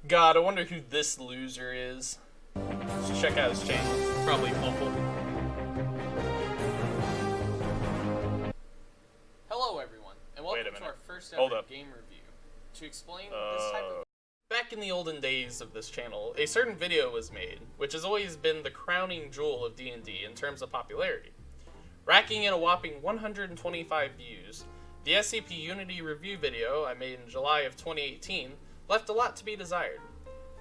God, I wonder who this loser is. Let's check out his channel. Probably awful. Hello everyone, and welcome to our first Hold ever up. game review. To explain this type of... Back in the olden days of this channel, a certain video was made, which has always been the crowning jewel of D&D in terms of popularity. Racking in a whopping 125 views, the SCP Unity review video I made in July of 2018 left a lot to be desired.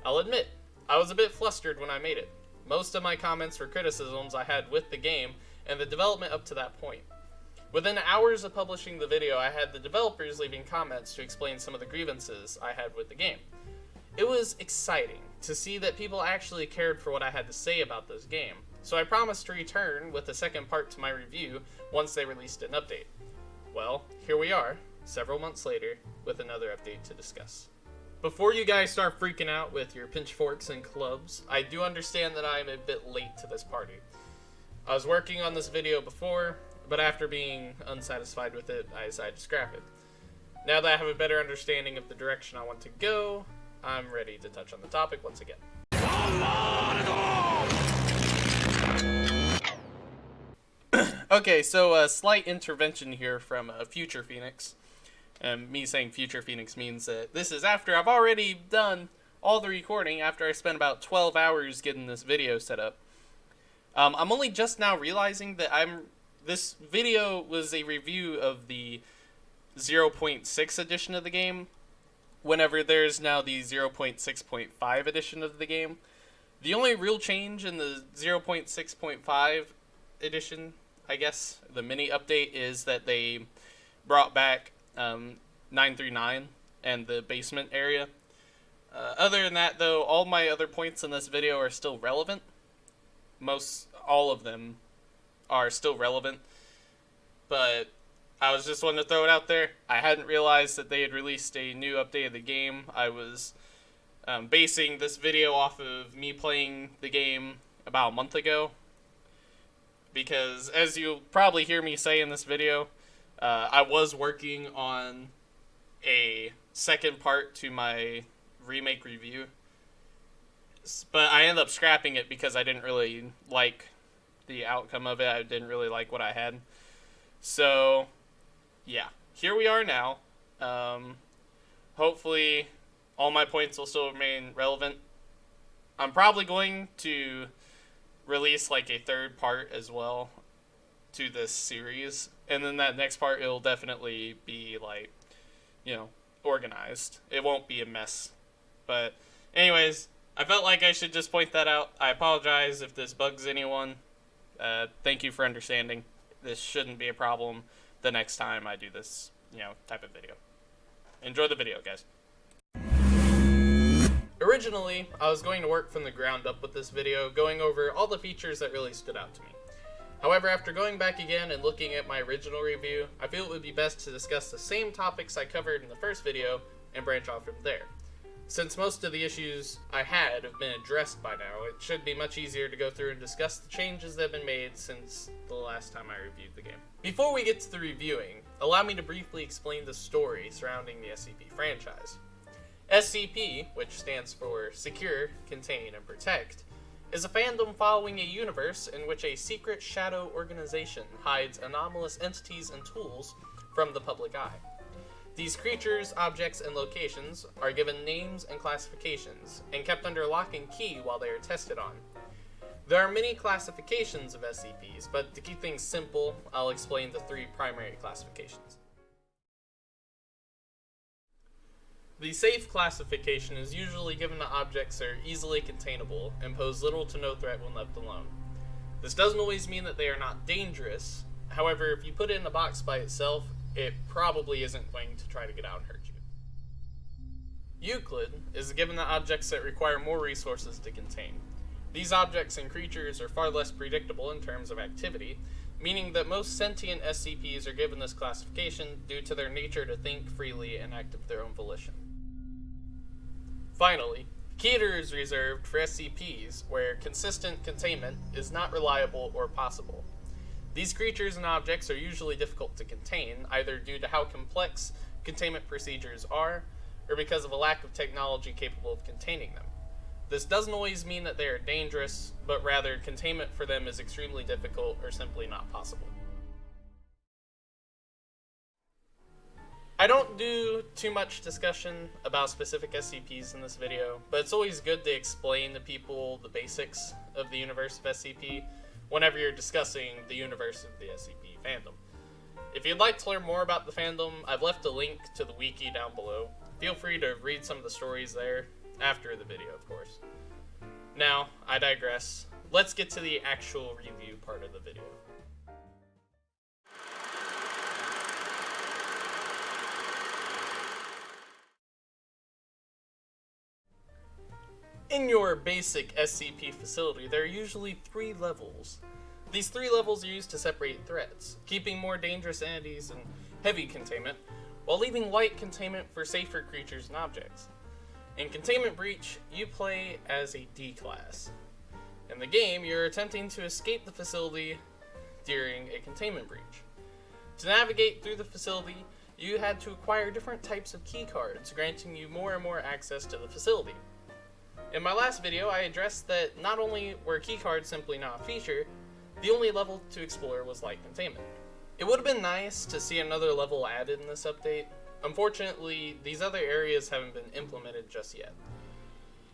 I'll admit, I was a bit flustered when I made it. Most of my comments were criticisms I had with the game and the development up to that point. Within hours of publishing the video, I had the developers leaving comments to explain some of the grievances I had with the game. It was exciting to see that people actually cared for what I had to say about this game, so I promised to return with a second part to my review once they released an update. Well, here we are, several months later, with another update to discuss. Before you guys start freaking out with your pitchforks and clubs, I do understand that I am a bit late to this party. I was working on this video before, but after being unsatisfied with it, I decided to scrap it. Now that I have a better understanding of the direction I want to go, I'm ready to touch on the topic once again. Okay, so a slight intervention here from Future Phoenix. Me saying Future Phoenix means that this is after I've already done all the recording, after I spent about 12 hours getting this video set up. I'm only just now realizing that this video was a review of the 0.6 edition of the game, whenever there's now the 0.6.5 edition of the game. The only real change in the 0.6.5 edition, I guess, the mini update, is that they brought back 939 and the basement area. Other than that, though, all my other points in this video are still relevant. All of them are still relevant, but I was just wanting to throw it out there. I hadn't realized that they had released a new update of the game. I was basing this video off of me playing the game about a month ago, because as you'll probably hear me say in this video, I was working on a second part to my Remake review, but I ended up scrapping it because I didn't really like the outcome of it. I didn't really like what I had. So, yeah, here we are now. Hopefully, all my points will still remain relevant. I'm probably going to release like a third part as well to this series, and then that next part, it'll definitely be like, organized. It won't be a mess. But anyways, I felt like I should just point that out. I apologize if this bugs anyone. Thank you for understanding. This shouldn't be a problem the next time I do this, type of video. Enjoy the video, guys. Originally, I was going to work from the ground up with this video, going over all the features that really stood out to me. However, after going back again and looking at my original review, I feel it would be best to discuss the same topics I covered in the first video and branch off from there. Since most of the issues I had have been addressed by now, it should be much easier to go through and discuss the changes that have been made since the last time I reviewed the game. Before we get to the reviewing, allow me to briefly explain the story surrounding the SCP franchise. SCP, which stands for Secure, Contain, and Protect, is a fandom following a universe in which a secret shadow organization hides anomalous entities and tools from the public eye. These creatures, objects, and locations are given names and classifications, and kept under lock and key while they are tested on. There are many classifications of SCPs, but to keep things simple, I'll explain the three primary classifications. The safe classification is usually given to objects that are easily containable and pose little to no threat when left alone. This doesn't always mean that they are not dangerous. However, if you put it in a box by itself, it probably isn't going to try to get out and hurt you. Euclid is given to objects that require more resources to contain. These objects and creatures are far less predictable in terms of activity, meaning that most sentient SCPs are given this classification due to their nature to think freely and act of their own volition. Finally, Keter is reserved for SCPs where consistent containment is not reliable or possible. These creatures and objects are usually difficult to contain, either due to how complex containment procedures are, or because of a lack of technology capable of containing them. This doesn't always mean that they are dangerous, but rather containment for them is extremely difficult or simply not possible. I don't do too much discussion about specific SCPs in this video, but it's always good to explain to people the basics of the universe of SCP whenever you're discussing the universe of the SCP fandom. If you'd like to learn more about the fandom, I've left a link to the wiki down below. Feel free to read some of the stories there, after the video of course. Now, I digress. Let's get to the actual review part of the video. In your basic SCP facility, there are usually 3 levels. These 3 levels are used to separate threats, keeping more dangerous entities in heavy containment, while leaving light containment for safer creatures and objects. In Containment Breach, you play as a D class. In the game, you're attempting to escape the facility during a containment breach. To navigate through the facility, you had to acquire different types of keycards, granting you more and more access to the facility. In my last video, I addressed that not only were keycards simply not a feature, the only level to explore was light containment. It would have been nice to see another level added in this update. Unfortunately, these other areas haven't been implemented just yet.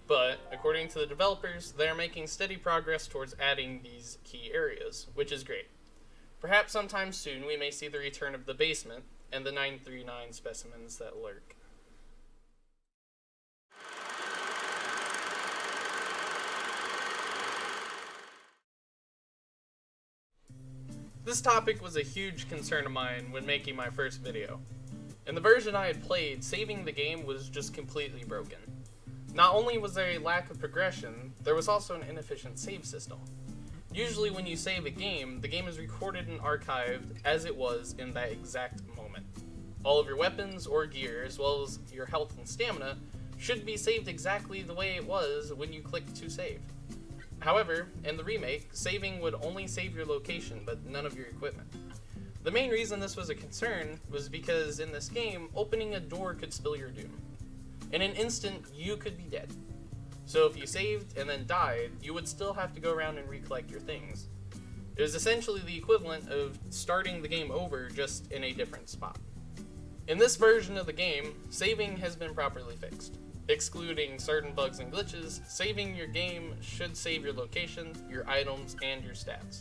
But, according to the developers, they are making steady progress towards adding these key areas, which is great. Perhaps sometime soon we may see the return of the basement and the 939 specimens that lurk. This topic was a huge concern of mine when making my first video. In the version I had played, saving the game was just completely broken. Not only was there a lack of progression, there was also an inefficient save system. Usually when you save a game, the game is recorded and archived as it was in that exact moment. All of your weapons or gear, as well as your health and stamina, should be saved exactly the way it was when you clicked to save. However, in the remake, saving would only save your location, but none of your equipment. The main reason this was a concern was because in this game, opening a door could spill your doom. In an instant, you could be dead. So if you saved and then died, you would still have to go around and recollect your things. It was essentially the equivalent of starting the game over, just in a different spot. In this version of the game, saving has been properly fixed. Excluding certain bugs and glitches, saving your game should save your location, your items, and your stats.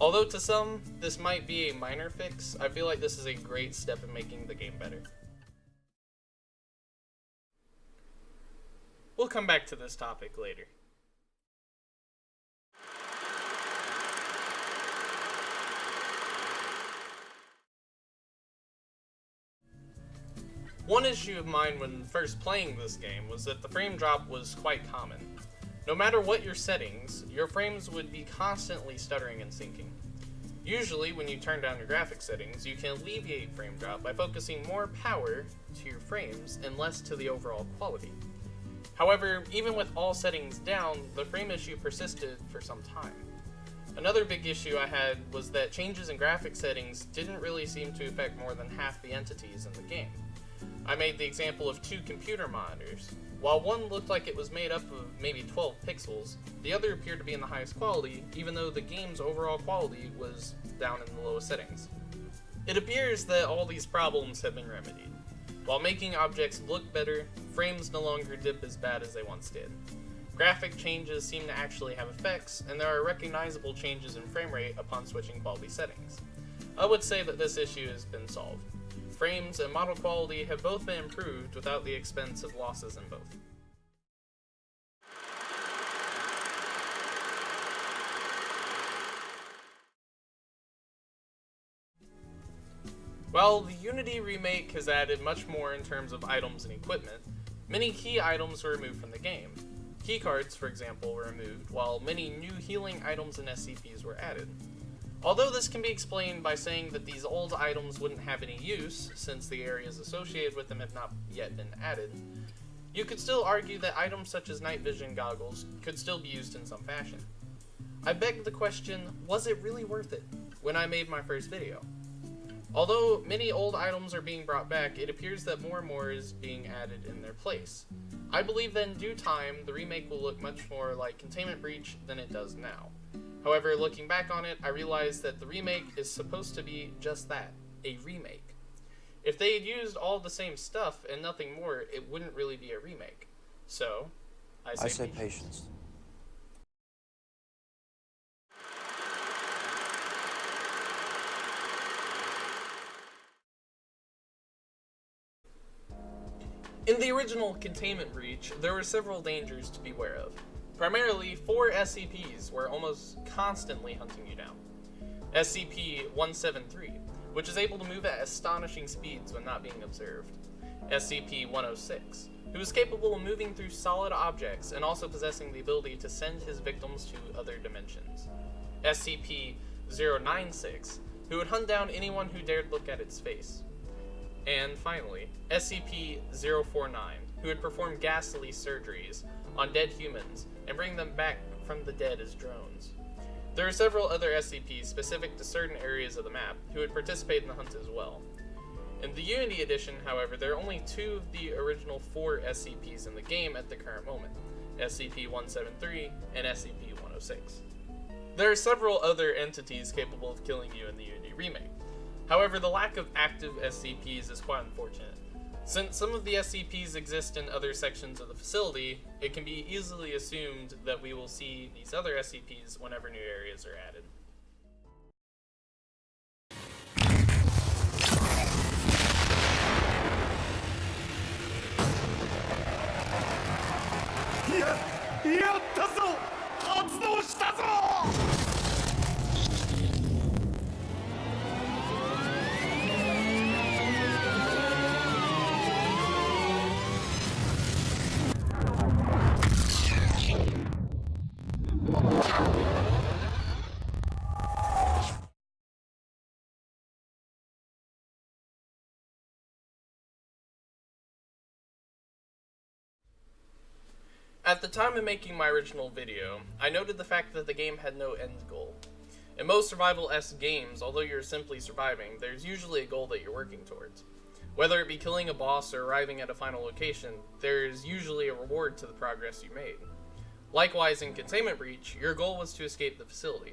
Although to some, this might be a minor fix, I feel like this is a great step in making the game better. We'll come back to this topic later. One issue of mine when first playing this game was that the frame drop was quite common. No matter what your settings, your frames would be constantly stuttering and syncing. Usually, when you turn down your graphics settings, you can alleviate frame drop by focusing more power to your frames and less to the overall quality. However, even with all settings down, the frame issue persisted for some time. Another big issue I had was that changes in graphics settings didn't really seem to affect more than half the entities in the game. I made the example of 2 computer monitors. While one looked like it was made up of maybe 12 pixels, the other appeared to be in the highest quality, even though the game's overall quality was down in the lowest settings. It appears that all these problems have been remedied. While making objects look better, frames no longer dip as bad as they once did. Graphic changes seem to actually have effects, and there are recognizable changes in frame rate upon switching quality settings. I would say that this issue has been solved. Frames and model quality have both been improved without the expense of losses in both. While the Unity remake has added much more in terms of items and equipment, many key items were removed from the game. Keycards, for example, were removed, while many new healing items and SCPs were added. Although this can be explained by saying that these old items wouldn't have any use, since the areas associated with them have not yet been added, you could still argue that items such as night vision goggles could still be used in some fashion. I beg the question, was it really worth it, when I made my first video? Although many old items are being brought back, it appears that more and more is being added in their place. I believe that in due time, the remake will look much more like Containment Breach than it does now. However, looking back on it, I realized that the remake is supposed to be just that, a remake. If they had used all the same stuff and nothing more, it wouldn't really be a remake. So, I say patience. In the original Containment Breach, there were several dangers to be aware of. Primarily, 4 SCPs were almost constantly hunting you down. SCP-173, which is able to move at astonishing speeds when not being observed. SCP-106, who is capable of moving through solid objects and also possessing the ability to send his victims to other dimensions. SCP-096, who would hunt down anyone who dared look at its face. And finally, SCP-049, who would perform ghastly surgeries on dead humans and bring them back from the dead as drones. There are several other SCPs specific to certain areas of the map who would participate in the hunt as well. In the Unity edition, however, there are only 2 of the original 4 SCPs in the game at the current moment, SCP-173 and SCP-106. There are several other entities capable of killing you in the Unity remake. However, the lack of active SCPs is quite unfortunate. Since some of the SCPs exist in other sections of the facility, it can be easily assumed that we will see these other SCPs whenever new areas are added. At the time of making my original video, I noted the fact that the game had no end goal. In most survival-esque games, although you're simply surviving, there's usually a goal that you're working towards. Whether it be killing a boss or arriving at a final location, there's usually a reward to the progress you made. Likewise, in Containment Breach, your goal was to escape the facility.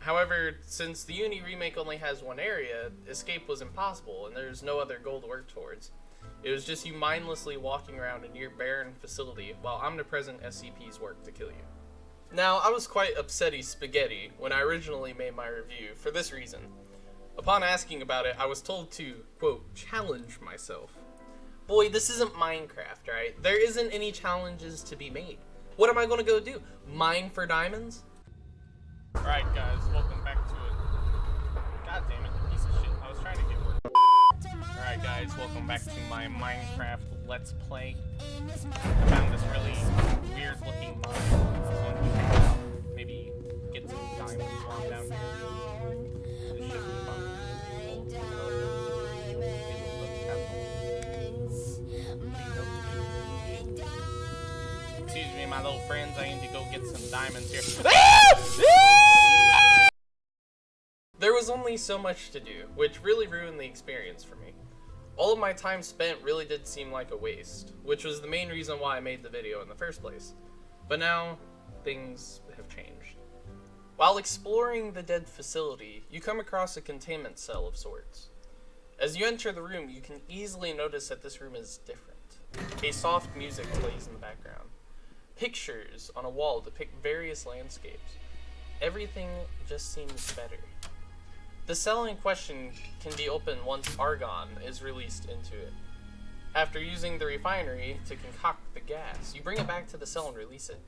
However, since the Unity remake only has one area, escape was impossible and there's no other goal to work towards. It was just you mindlessly walking around a near barren facility while omnipresent SCPs worked to kill you. Now, I was quite upsetty spaghetti when I originally made my review for this reason. Upon asking about it, I was told to, quote, challenge myself. Boy, this isn't Minecraft, right? There isn't any challenges to be made. What am I gonna go do? Mine for diamonds? Alright guys, welcome back to it. God damn it, piece of shit. I was trying to get work. Alright guys, welcome back to my Minecraft Let's Play. I found this really weird looking mine. So I'm gonna check it out. Maybe get some diamonds while I'm down here. This should be fun. Excuse me, my little friends, I need to go get some diamonds here. There was only so much to do, which really ruined the experience for me. All of my time spent really did seem like a waste, which was the main reason why I made the video in the first place. But now, things have changed. While exploring the dead facility, you come across a containment cell of sorts. As you enter the room, you can easily notice that this room is different. A soft music plays in the background. Pictures on a wall depict various landscapes. Everything just seems better. The cell in question can be opened once argon is released into it. After using the refinery to concoct the gas, you bring it back to the cell and release it.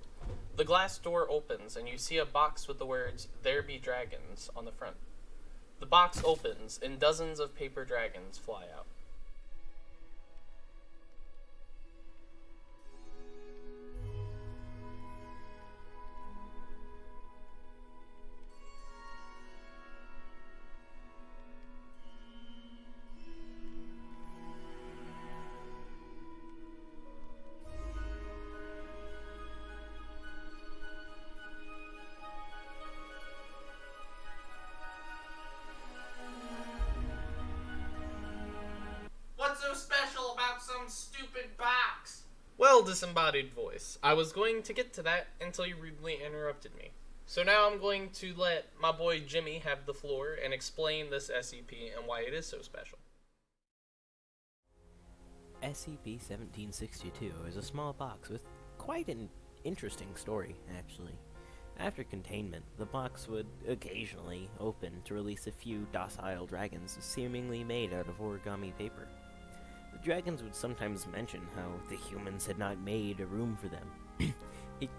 The glass door opens and you see a box with the words, "There be dragons," on the front. The box opens and dozens of paper dragons fly out. Well, disembodied voice, I was going to get to that until you rudely interrupted me. So now I'm going to let my boy Jimmy have the floor and explain this SCP and why it is so special. SCP-1762 is a small box with quite an interesting story, actually. After containment, the box would occasionally open to release a few docile dragons seemingly made out of origami paper. The dragons would sometimes mention how the humans had not made a room for them.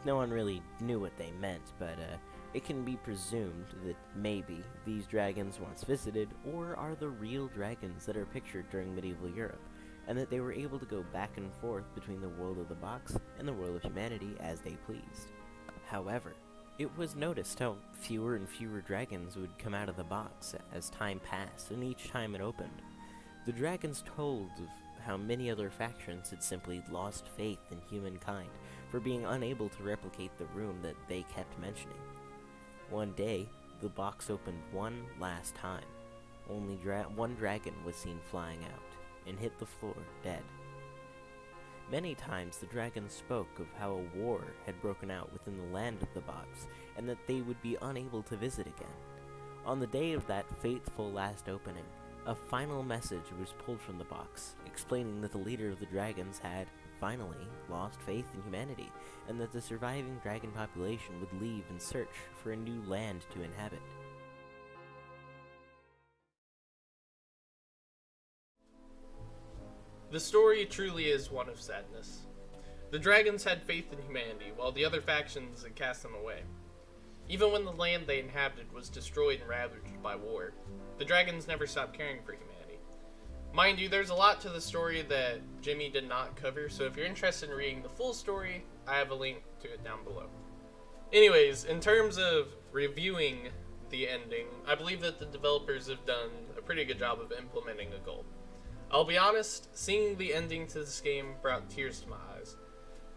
No one really knew what they meant, but it can be presumed that maybe these dragons once visited or are the real dragons that are pictured during medieval Europe, and that they were able to go back and forth between the world of the box and the world of humanity as they pleased. However, it was noticed how fewer and fewer dragons would come out of the box as time passed and each time it opened. The dragons told of how many other factions had simply lost faith in humankind for being unable to replicate the room that they kept mentioning. One day, the box opened one last time. Only one dragon was seen flying out and hit the floor dead. Many times the dragons spoke of how a war had broken out within the land of the box and that they would be unable to visit again. On the day of that fateful last opening, a final message was pulled from the box, explaining that the leader of the dragons had, finally, lost faith in humanity, and that the surviving dragon population would leave in search for a new land to inhabit. The story truly is one of sadness. The dragons had faith in humanity, while the other factions had cast them away. Even when the land they inhabited was destroyed and ravaged by war, the dragons never stopped caring for humanity. Mind you, there's a lot to the story that Jimmy did not cover, so if you're interested in reading the full story, I have a link to it down below. Anyways, in terms of reviewing the ending, I believe that the developers have done a pretty good job of implementing a goal. I'll be honest, seeing the ending to this game brought tears to my eyes.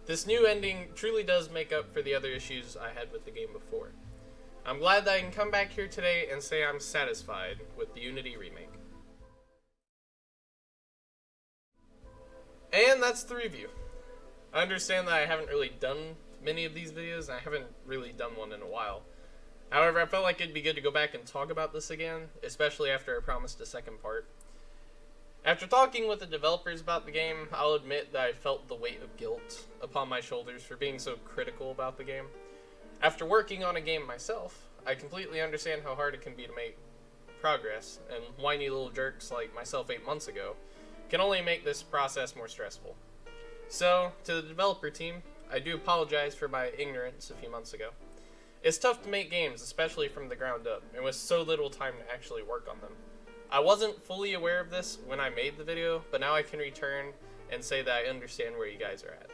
This new ending truly does make up for the other issues I had with the game before. I'm glad that I can come back here today and say I'm satisfied with the Unity remake. And that's the review. I understand that I haven't really done many of these videos, and I haven't really done one in a while. However, I felt like it'd be good to go back and talk about this again, especially after I promised a second part. After talking with the developers about the game, I'll admit that I felt the weight of guilt upon my shoulders for being so critical about the game. After working on a game myself, I completely understand how hard it can be to make progress, and whiny little jerks like myself 8 months ago can only make this process more stressful. So, to the developer team, I do apologize for my ignorance a few months ago. It's tough to make games, especially from the ground up, and with so little time to actually work on them. I wasn't fully aware of this when I made the video, but now I can return and say that I understand where you guys are at.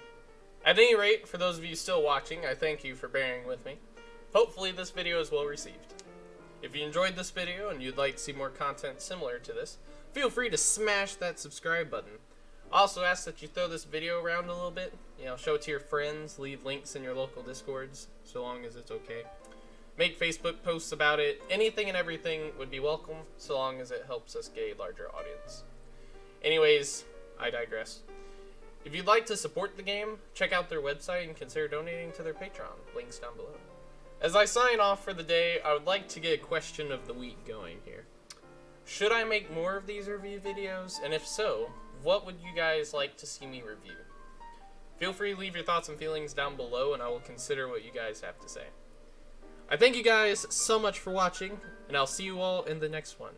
At any rate, for those of you still watching, I thank you for bearing with me. Hopefully this video is well received. If you enjoyed this video and you'd like to see more content similar to this, feel free to smash that subscribe button. I also ask that you throw this video around a little bit, show it to your friends, leave links in your local discords, so long as it's okay. Make Facebook posts about it. Anything and everything would be welcome, so long as it helps us get a larger audience. Anyways, I digress. If you'd like to support the game, check out their website and consider donating to their Patreon. Links down below. As I sign off for the day, I would like to get a question of the week going here. Should I make more of these review videos? And if so, what would you guys like to see me review? Feel free to leave your thoughts and feelings down below, and I will consider what you guys have to say. I thank you guys so much for watching, and I'll see you all in the next one.